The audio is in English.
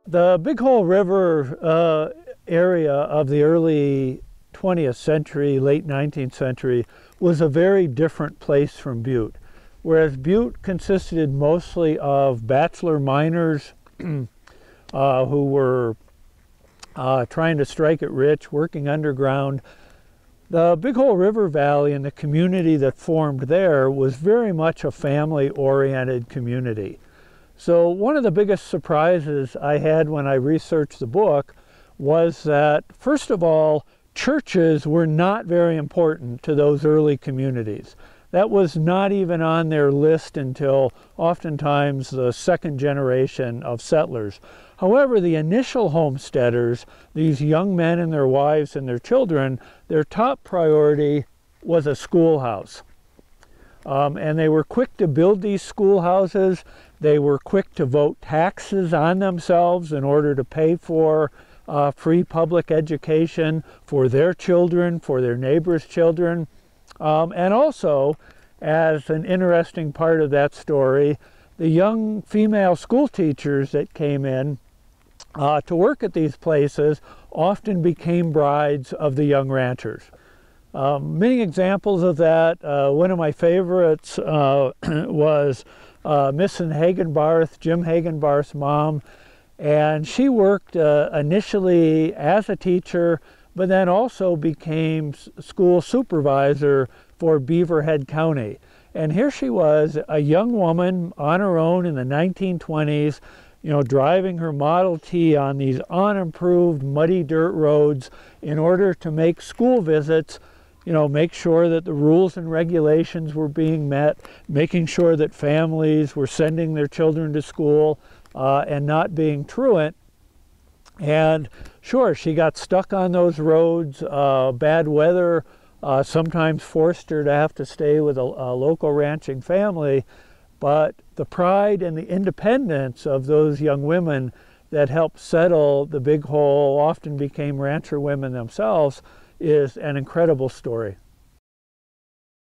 The Big Hole River area of the early 20th century, late 19th century, was a very different place from Butte. Whereas Butte consisted mostly of bachelor miners who were trying to strike it rich, working underground, the Big Hole River Valley and the community that formed there was very much a family-oriented community. So one of the biggest surprises I had when I researched the book was that, first of all, churches were not very important to those early communities. That was not even on their list until oftentimes the second generation of settlers. However, the initial homesteaders, these young men and their wives and their children, their top priority was a schoolhouse. And they were quick to build these schoolhouses. They were quick to vote taxes on themselves in order to pay for free public education for their children, for their neighbors' children. And also, as an interesting part of that story, the young female school teachers that came in to work at these places often became brides of the young ranchers. Many examples of that. One of my favorites was Miss Hagenbarth, Jim Hagenbarth's mom, and she worked initially as a teacher, but then also became school supervisor for Beaverhead County. And here she was, a young woman on her own in the 1920s, you know, driving her Model T on these unimproved muddy dirt roads in order to make school visits, you know, make sure that the rules and regulations were being met, making sure that families were sending their children to school and not being truant. And sure, she got stuck on those roads. Bad weather sometimes forced her to have to stay with a local ranching family. But the pride and the independence of those young women that helped settle the Big Hole, often became rancher women themselves, is an incredible story.